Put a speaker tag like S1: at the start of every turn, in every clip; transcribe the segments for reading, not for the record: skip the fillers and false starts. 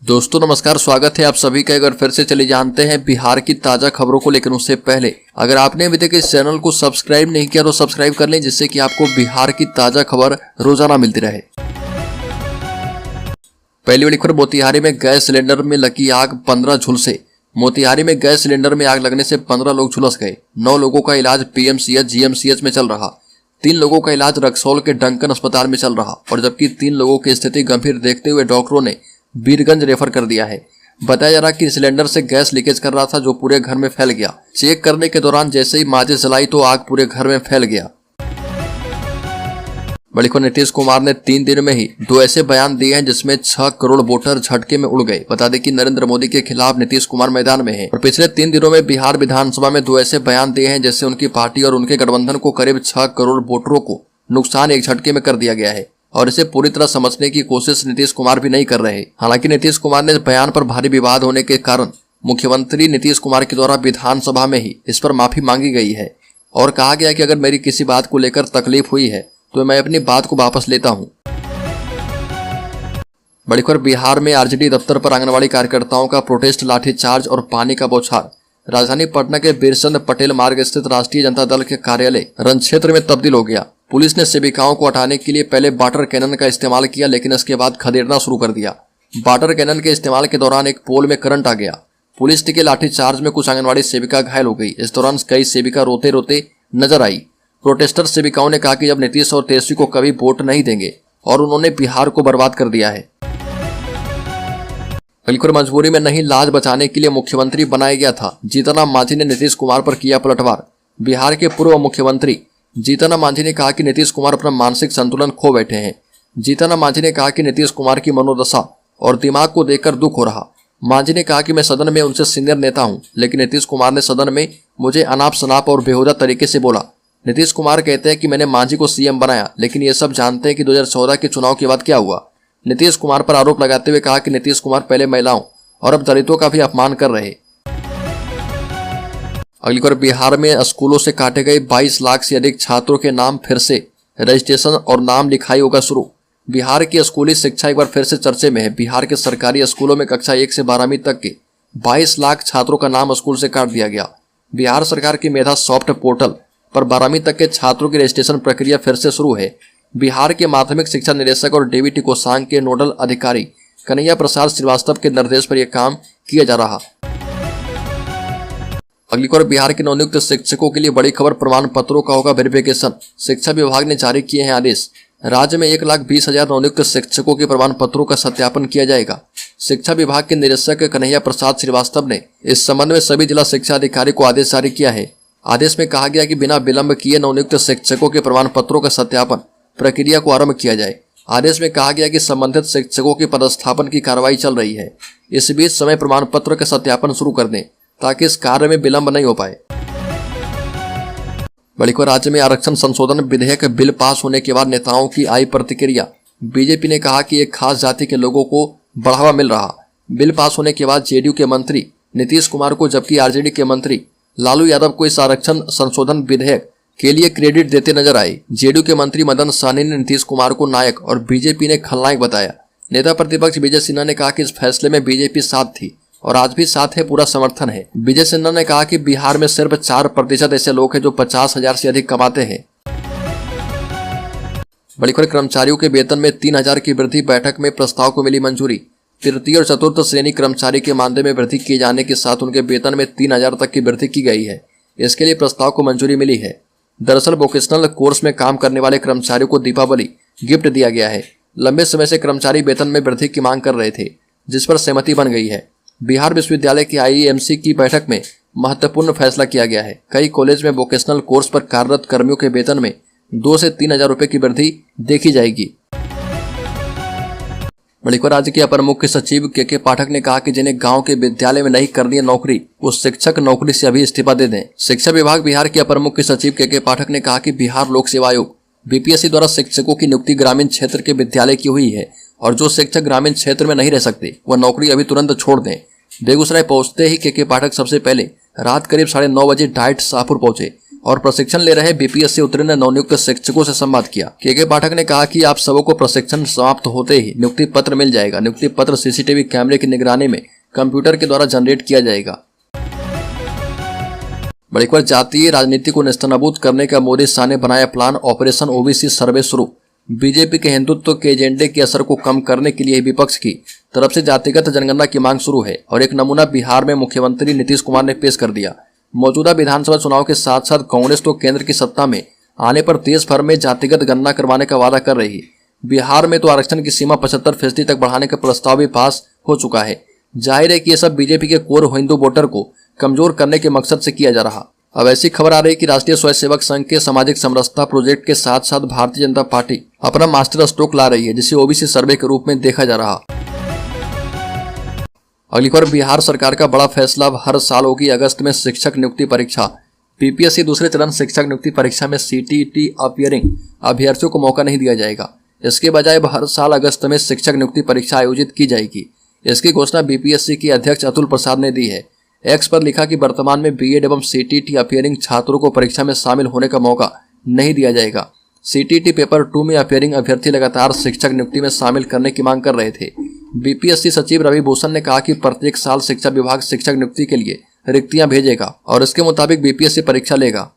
S1: दोस्तों नमस्कार, स्वागत है आप सभी का। अगर फिर से चले जानते हैं बिहार की ताजा खबरों को, लेकिन उससे पहले अगर आपने अभी तक इस चैनल को सब्सक्राइब नहीं किया तो सब्सक्राइब कर लें, जिससे कि आपको बिहार की ताजा खबर रोजाना मिलती रहे। पहली बड़ी खबर, मोतिहारी में गैस सिलेंडर में लगी आग, 15 झुलसे। मोतिहारी में गैस सिलेंडर में आग लगने से 15 लोग झुलस गए। 9 लोगों का इलाज पीएमसीएच जीएमसीएच में चल रहा। 3 लोगों का इलाज रक्सौल के डंकन अस्पताल में चल रहा और जबकि 3 लोगों की स्थिति गंभीर देखते हुए डॉक्टरों ने वीरगंज रेफर कर दिया है। बताया जा रहा कि सिलेंडर से गैस लीकेज कर रहा था, जो पूरे घर में फैल गया। चेक करने के दौरान जैसे ही माचिस जलाई तो आग पूरे घर में फैल गया। बड़ी खबर, नीतीश कुमार ने 3 दिन में ही 2 ऐसे बयान दिए हैं जिसमें 6 करोड़ वोटर झटके में उड़ गए। बता दें कि नरेंद्र मोदी के खिलाफ नीतीश कुमार मैदान में हैं और पिछले 3 दिनों में बिहार विधानसभा में 2 ऐसे बयान दिए हैं जिससे उनकी पार्टी और उनके गठबंधन को करीब 6 करोड़ वोटरों को नुकसान एक झटके में कर दिया गया है और इसे पूरी तरह समझने की कोशिश नीतीश कुमार भी नहीं कर रहे। हालांकि नीतीश कुमार ने बयान पर भारी विवाद होने के कारण मुख्यमंत्री नीतीश कुमार के द्वारा विधानसभा में ही इस पर माफी मांगी गई है और कहा गया कि अगर मेरी किसी बात को लेकर तकलीफ हुई है तो मैं अपनी बात को वापस लेता हूं। बड़ी खबर, बिहार में आरजेडी दफ्तर पर आंगनबाड़ी कार्यकर्ताओं का प्रोटेस्ट, लाठीचार्ज और पानी का बौछार। राजधानी पटना के बिरसंद पटेल मार्ग स्थित राष्ट्रीय जनता दल के कार्यालय रण क्षेत्र में तब्दील हो गया। पुलिस ने सेविकाओं को हटाने के लिए पहले वाटर कैनन का इस्तेमाल किया, लेकिन इसके बाद खदेड़ना शुरू कर दिया। वाटर कैनन के इस्तेमाल के दौरान एक पोल में करंट आ गया। पुलिस के लाठीचार्ज में कुछ आंगनबाड़ी सेविका घायल हो गई। इस दौरान कई सेविका रोते रोते नजर आई। प्रोटेस्टर सेविकाओं ने कहा कि जब नीतीश और तेजस्वी को कभी वोट नहीं देंगे और उन्होंने बिहार को बर्बाद कर दिया है। बिल्कुल मजबूरी में नहीं, लाज बचाने के लिए मुख्यमंत्री बनाया गया था। जीतनराम मांझी ने नीतीश कुमार पर किया पलटवार। बिहार के पूर्व मुख्यमंत्री जीतनराम मांझी ने कहा कि नीतीश कुमार अपना मानसिक संतुलन खो बैठे हैं। जीतनराम मांझी ने कहा कि नीतीश कुमार की मनोदशा और दिमाग को देखकर दुख हो रहा। मांझी ने कहा कि मैं सदन में उनसे सीनियर नेता हूं, लेकिन नीतीश कुमार ने सदन में मुझे अनाप शनाप और बेहुदा तरीके से बोला। नीतीश कुमार कहते हैं कि मैंने मांझी को सीएम बनाया, लेकिन ये सब जानते हैं कि 2014 के चुनाव के बाद क्या हुआ। नीतीश कुमार पर आरोप लगाते हुए कहा कि नीतीश कुमार पहले महिलाओं और अब दलितों का भी अपमान कर रहे। अगली खबर, बिहार में स्कूलों से काटे गए 22 लाख से अधिक छात्रों के नाम फिर से रजिस्ट्रेशन और नाम लिखाई होगा शुरू। बिहार की स्कूली शिक्षा एक बार फिर से चर्चे में है। बिहार के सरकारी स्कूलों में कक्षा 1 से 12वीं तक के 22 लाख छात्रों का नाम स्कूल से काट दिया गया। बिहार सरकार की मेधा सॉफ्ट पोर्टल पर 12वीं तक के छात्रों की रजिस्ट्रेशन प्रक्रिया फिर से शुरू है। बिहार के माध्यमिक शिक्षा निदेशक और डीबीटी कोषांग के नोडल अधिकारी कन्हैया प्रसाद श्रीवास्तव के निर्देश पर यह काम किया जा रहा। अगली खबर, बिहार के नवनियुक्त शिक्षकों के लिए बड़ी खबर, प्रमाण पत्रों का होगा वेरिफिकेशन। शिक्षा विभाग ने जारी किए हैं आदेश। राज्य में 1,20,000 नवनियुक्त शिक्षकों के प्रमाण पत्रों का सत्यापन किया जाएगा। शिक्षा विभाग के निदेशक कन्हैया प्रसाद श्रीवास्तव ने इस संबंध में सभी जिला शिक्षा अधिकारी को आदेश जारी किया है। आदेश में कहा गया कि बिना विलंब किए नवनियुक्त शिक्षकों के प्रमाण पत्रों का सत्यापन प्रक्रिया को आरंभ किया जाए। आदेश में कहा गया कि संबंधित शिक्षकों की पदस्थापन की कार्रवाई चल रही है। इस बीच समय प्रमाण पत्र का सत्यापन शुरू कर दें ताकि इस कार्य में विलंब नहीं हो पाए। बड़ी खबर, राज्य में आरक्षण संशोधन विधेयक बिल पास होने के बाद नेताओं की आई प्रतिक्रिया। बीजेपी ने कहा कि एक खास जाति के लोगों को बढ़ावा मिल रहा। बिल पास होने के बाद जेडीयू के मंत्री नीतीश कुमार को जबकि आरजेडी के मंत्री लालू यादव को इस आरक्षण संशोधन विधेयक के लिए क्रेडिट देते नजर आए। जेडीयू के मंत्री मदन सहनी ने नीतीश कुमार को नायक और बीजेपी ने खलनायक बताया। नेता प्रतिपक्ष विजय सिन्हा ने कहा कि इस फैसले में बीजेपी साथ थी और आज भी साथ है, पूरा समर्थन है। विजय सिन्हा ने कहा कि बिहार में सिर्फ 4% ऐसे लोग हैं जो 50,000 से अधिक कमाते हैं। बड़ी खबर, कर्मचारियों के वेतन में 3,000 की वृद्धि, बैठक में प्रस्ताव को मिली मंजूरी। तृतीय और चतुर्थ श्रेणी कर्मचारी के मानदेय में वृद्धि किए जाने के साथ उनके वेतन में 3,000 तक की वृद्धि की गई है। इसके लिए प्रस्ताव को मंजूरी मिली है। दरअसल वोकेशनल कोर्स में काम करने वाले कर्मचारियों को दीपावली गिफ्ट दिया गया है। लंबे समय से कर्मचारी वेतन में वृद्धि की मांग कर रहे थे, जिस पर सहमति बन गई है। बिहार विश्वविद्यालय की आईएमसी की बैठक में महत्वपूर्ण फैसला किया गया है। कई कॉलेज में वोकेशनल कोर्स पर कार्यरत कर्मियों के वेतन में 2 से 3,000 रुपए की वृद्धि देखी जाएगी। बड़ी खबर, राज्य के अपर मुख्य सचिव के पाठक ने कहा कि जिन्हें गांव के विद्यालय में नहीं करनी है नौकरी, वो शिक्षक नौकरी से अभी इस्तीफा दे दें। शिक्षा विभाग बिहार के अपर मुख्य सचिव के पाठक ने कहा कि बिहार लोक सेवा आयोग बीपीएससी द्वारा शिक्षकों की नियुक्ति ग्रामीण क्षेत्र के विद्यालय की हुई है और जो शिक्षक ग्रामीण क्षेत्र में नहीं रह सकते वह नौकरी अभी तुरंत छोड़ दें। बेगूसराय पहुंचते ही के पाठक सबसे पहले रात करीब 9:30 बजे डाइट शाहपुर पहुंचे। और प्रशिक्षण ले रहे बीपीएससी उत्तीर्ण नवनियुक्त शिक्षकों से संवाद किया। के पाठक ने कहा कि आप सबों को प्रशिक्षण समाप्त होते ही नियुक्ति पत्र मिल जाएगा। नियुक्ति पत्र सीसीटीवी कैमरे की निगरानी में कंप्यूटर के द्वारा जनरेट किया जाएगा। बड़ी खबर, जातीय राजनीति को नेस्तनाबूद करने का मोदी शाह ने बनाया प्लान, ऑपरेशन ओबीसी सर्वे शुरू। बीजेपी के हिंदुत्व के एजेंडे के असर को कम करने के लिए विपक्ष की तरफ से जातिगत जनगणना की मांग शुरू है और एक नमूना बिहार में मुख्यमंत्री नीतीश कुमार ने पेश कर दिया। मौजूदा विधानसभा चुनाव के साथ साथ कांग्रेस तो केंद्र की सत्ता में आने पर देश भर में जातिगत गणना करवाने का वादा कर रही है। बिहार में तो आरक्षण की सीमा 75% तक बढ़ाने का प्रस्ताव भी पास हो चुका है। जाहिर है कि यह सब बीजेपी के कोर हिंदू वोटर को कमजोर करने के मकसद से किया जा रहा। अब ऐसी खबर आ रही है कि राष्ट्रीय स्वयंसेवक संघ के सामाजिक समरसता प्रोजेक्ट के साथ साथ भारतीय जनता पार्टी अपना मास्टर स्ट्रोक ला रही है, जिसे ओबीसी सर्वे के रूप में देखा जा रहा। अगली खबर, बिहार सरकार का बड़ा फैसला, हर साल होगी अगस्त में शिक्षक नियुक्ति परीक्षा। बीपीएससी दूसरे चरण शिक्षक नियुक्ति परीक्षा में सीटीईटी अपीयरिंग अभ्यर्थियों को मौका नहीं दिया जाएगा। इसके बजाय अब हर साल अगस्त में शिक्षक नियुक्ति परीक्षा आयोजित की जाएगी। इसकी घोषणा बीपीएससी के अध्यक्ष अतुल प्रसाद ने दी है। एक्स पर लिखा कि वर्तमान में बीएड एवं सीटीईटी अपीयरिंग छात्रों को परीक्षा में शामिल होने का मौका नहीं दिया जाएगा। सीटीईटी पेपर 2 में अपीयरिंग अभ्यर्थी लगातार शिक्षक नियुक्ति में शामिल करने की मांग कर रहे थे। बीपीएससी सचिव रवि भूषण ने कहा कि प्रत्येक साल शिक्षा विभाग शिक्षक नियुक्ति के लिए रिक्तियां भेजेगा और इसके मुताबिक बीपीएससी परीक्षा लेगा।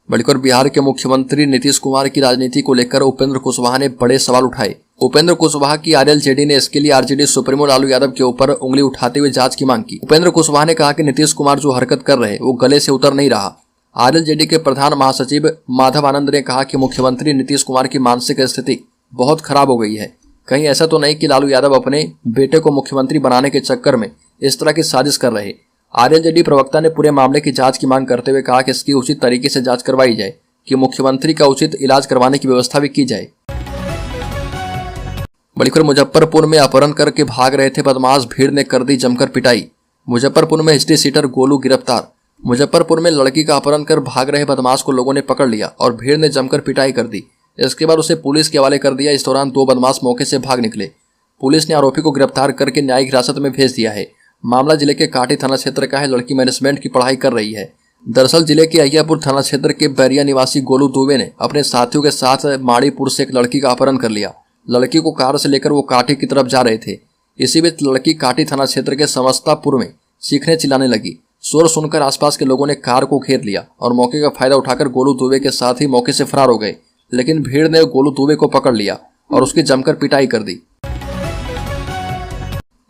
S1: बड़ी खबर, बिहार के मुख्यमंत्री नीतीश कुमार की राजनीति को लेकर उपेंद्र कुशवाहा ने बड़े सवाल उठाए। उपेंद्र कुशवाहा की आरएलजेडी ने इसके लिए आरजेडी सुप्रीमो लालू यादव के ऊपर उंगली उठाते हुए जांच की मांग की। उपेंद्र कुशवाहा ने कहा कि नीतीश कुमार जो हरकत कर रहे वो गले से उतर नहीं रहा। आरएलजेडी के प्रधान महासचिव माधव आनंद ने कहा कि मुख्यमंत्री नीतीश कुमार की मानसिक स्थिति बहुत खराब हो गई है। कहीं ऐसा तो नहीं कि लालू यादव अपने बेटे को मुख्यमंत्री बनाने के चक्कर में इस तरह की साजिश कर रहे। आरएलजेडी प्रवक्ता ने पूरे मामले की जांच की मांग करते हुए कहा कि इसकी उचित तरीके से जांच करवाई जाए कि मुख्यमंत्री का उचित इलाज करवाने की व्यवस्था भी की जाए। बड़ी खबर, मुजफ्फरपुर में अपहरण करके भाग रहे थे बदमाश, भीड़ ने कर दी जमकर पिटाई। मुजफ्फरपुर में हिस्ट्री सीटर गोलू गिरफ्तार। मुजफ्फरपुर में लड़की का अपहरण कर भाग रहे बदमाश को लोगों ने पकड़ लिया और भीड़ ने जमकर पिटाई कर दी। इसके बाद उसे पुलिस के हवाले कर दिया। इस दौरान 2 बदमाश मौके से भाग निकले। पुलिस ने आरोपी को गिरफ्तार करके न्यायिक हिरासत में भेज दिया है। मामला जिले के काटी थाना क्षेत्र का है। लड़की मैनेजमेंट की पढ़ाई कर रही है। दरअसल जिले के अहियापुर थाना क्षेत्र के बैरिया निवासी गोलू दुबे ने अपने साथियों के साथ माड़ीपुर से एक लड़की का अपहरण कर लिया। लड़की को कार से लेकर वो काटी की तरफ जा रहे थे। इसी बीच लड़की काटी थाना क्षेत्र के समस्तापुर में चीखने चिल्लाने लगी। शोर सुनकर आसपास के लोगों ने कार को घेर लिया और मौके का फायदा उठाकर गोलू दुबे के साथ ही मौके से फरार हो गए। लेकिन भीड़ ने गोलू दुबे को पकड़ लिया और उसकी जमकर पिटाई कर दी।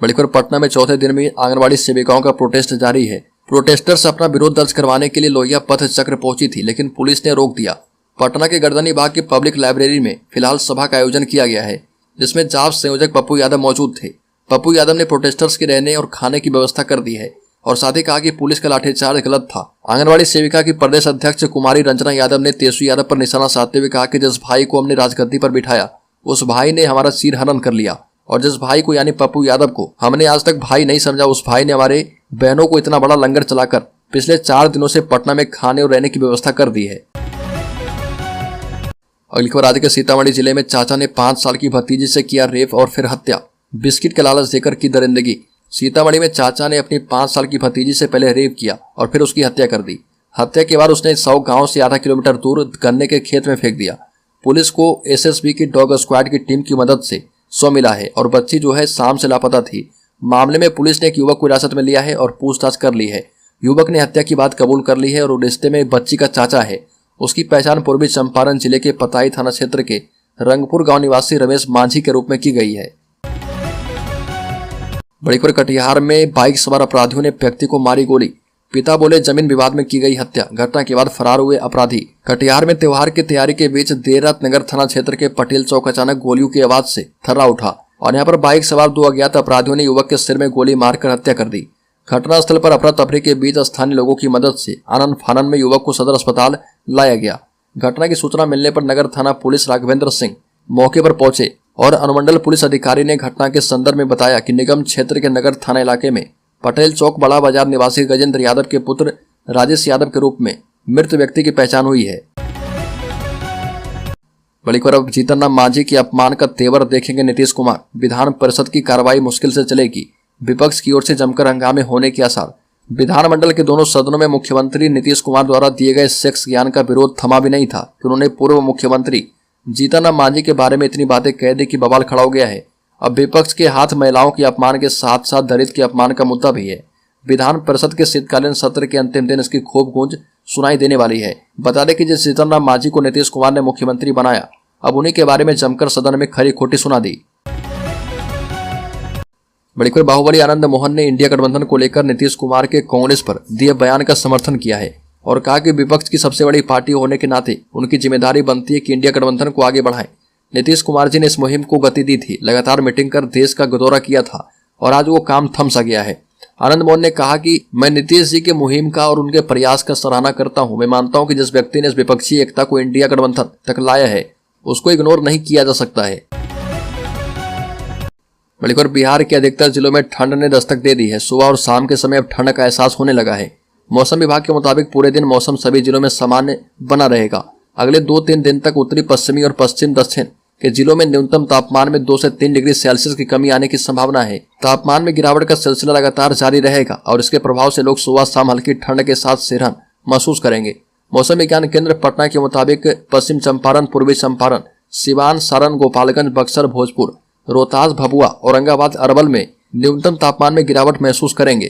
S1: बड़ी खबर, पटना में चौथे दिन में आंगनबाड़ी सेविकाओं का प्रोटेस्ट जारी है। प्रोटेस्टर्स अपना विरोध दर्ज करवाने के लिए लोहिया पथ चक्र पहुंची थी, लेकिन पुलिस ने रोक दिया। पटना के गर्दनी बाग की पब्लिक लाइब्रेरी में फिलहाल सभा का आयोजन किया गया है, जिसमें जाप संयोजक पप्पू यादव मौजूद थे। पप्पू यादव ने प्रोटेस्टर्स के रहने और खाने की व्यवस्था कर दी है और साथ ही कहा कि पुलिस का लाठीचार्ज गलत था। आंगनबाड़ी सेविका की प्रदेश अध्यक्ष कुमारी रंजना यादव ने तेजस्वी यादव पर निशाना साधते हुए कहा कि जिस भाई को हमने राजगद्दी पर बिठाया उस भाई ने हमारा सिर हनन कर लिया और जिस भाई को यानी पप्पू यादव को हमने आज तक भाई नहीं समझा, उस भाई ने हमारे बहनों को इतना बड़ा लंगर चलाकर पिछले 4 दिनों से पटना में खाने और रहने की व्यवस्था कर दी है। अगली खबर, राज्य के सीतामढ़ी जिले में चाचा ने 5 साल की भतीजी से किया रेप और फिर हत्या। बिस्किट का लालच देकर की दरिंदगी। सीतामढ़ी में चाचा ने अपनी 5 साल की भतीजी से पहले रेप किया और फिर उसकी हत्या कर दी। हत्या के बाद उसने 100 गांव से आधा किलोमीटर दूर गन्ने के खेत में फेंक दिया। पुलिस को एसएसबी की डॉग स्क्वाड की टीम की मदद से 100 मिला है और बच्ची जो है शाम से लापता थी। मामले में पुलिस ने एक युवक को हिरासत में लिया है और पूछताछ कर ली है। युवक ने हत्या की बात कबूल कर ली है और रिश्ते में बच्ची का चाचा है। उसकी पहचान पूर्वी चंपारण जिले के पताई थाना क्षेत्र के रंगपुर गांव निवासी रमेश मांझी के रूप में की गई है। बड़ी खबर, कटिहार में बाइक सवार अपराधियों ने व्यक्ति को मारी गोली। पिता बोले जमीन विवाद में की गई हत्या। घटना के बाद फरार हुए अपराधी। कटिहार में त्योहार की तैयारी के बीच देर रात नगर थाना क्षेत्र के पटेल चौक अचानक गोलियों की आवाज से थर्रा उठा और यहाँ पर बाइक सवार 2 अज्ञात अपराधियों ने युवक के सिर में गोली मारकर हत्या कर दी। घटनास्थल पर अफरा तफरी के बीच स्थानीय लोगों की मदद से आनन फानन में युवक को सदर अस्पताल लाया गया। घटना की सूचना मिलने पर नगर थाना पुलिस राघवेंद्र सिंह मौके पर पहुंचे और अनुमंडल पुलिस अधिकारी ने घटना के संदर्भ में बताया कि निगम क्षेत्र के नगर थाना इलाके में पटेल चौक बड़ा बाजार निवासी गजेंद्र यादव के पुत्र राजेश यादव के रूप में मृत व्यक्ति की पहचान हुई है। बड़ी खबर, अब जीतन राम मांझी के अपमान का तेवर देखेंगे नीतीश कुमार। विधान परिषद की कार्रवाई मुश्किल से चलेगी। विपक्ष की ओर से जमकर हंगामे होने के आसार। विधानमंडल के दोनों सदनों में मुख्यमंत्री नीतीश कुमार द्वारा दिए गए सेक्स ज्ञान का विरोध थमा भी नहीं था कि उन्होंने पूर्व मुख्यमंत्री जीतन राम मांझी के बारे में इतनी बातें कह दी कि बवाल खड़ा हो गया है। अब विपक्ष के हाथ महिलाओं के अपमान के साथ साथ दलित के अपमान का मुद्दा भी है। विधान परिषद के शीतकालीन सत्र के अंतिम दिन इसकी खूब गूंज सुनाई देने वाली है। बता दें कि जिस जीतन राम मांझी को नीतीश कुमार ने मुख्यमंत्री बनाया, अब उन्हीं के बारे में जमकर सदन में खरी खोटी सुना दी। बड़ी खबर, बाहुबली आनंद मोहन ने इंडिया गठबंधन को लेकर नीतीश कुमार के कांग्रेस पर दिए बयान का समर्थन किया है और कहा कि विपक्ष की सबसे बड़ी पार्टी होने के नाते उनकी जिम्मेदारी बनती है कि इंडिया गठबंधन को आगे बढ़ाएं। नीतीश कुमार जी ने इस मुहिम को गति दी थी, लगातार मीटिंग कर देश का दौरा किया था और आज वो काम थम सा गया है। आनंद मोहन ने कहा कि मैं नीतीश जी के मुहिम का और उनके प्रयास का सराहना करता हूं। मैं मानता हूं कि जिस व्यक्ति ने इस विपक्षी एकता को इंडिया गठबंधन तक लाया है, उसको इग्नोर नहीं किया जा सकता है। बल्कि बिहार के अधिकतर जिलों में ठंड ने दस्तक दे दी है। सुबह और शाम के समय अब ठंड का एहसास होने लगा है। मौसम विभाग के मुताबिक पूरे दिन मौसम सभी जिलों में सामान्य बना रहेगा। अगले 2-3 दिन तक उत्तरी पश्चिमी और पश्चिम दक्षिण के जिलों में न्यूनतम तापमान में 2 से 3 डिग्री सेल्सियस की कमी आने की संभावना है। तापमान में गिरावट का सिलसिला लगातार जारी रहेगा और इसके प्रभाव से लोग सुबह शाम हल्की ठंड के साथ सिरहन महसूस करेंगे। मौसम विज्ञान केंद्र पटना के मुताबिक पश्चिम चंपारण, पूर्वी चंपारण, सिवान, सारण, गोपालगंज, बक्सर, भोजपुर, रोहतास, भभुआ, औरंगाबाद, अरवल में न्यूनतम तापमान में गिरावट महसूस करेंगे।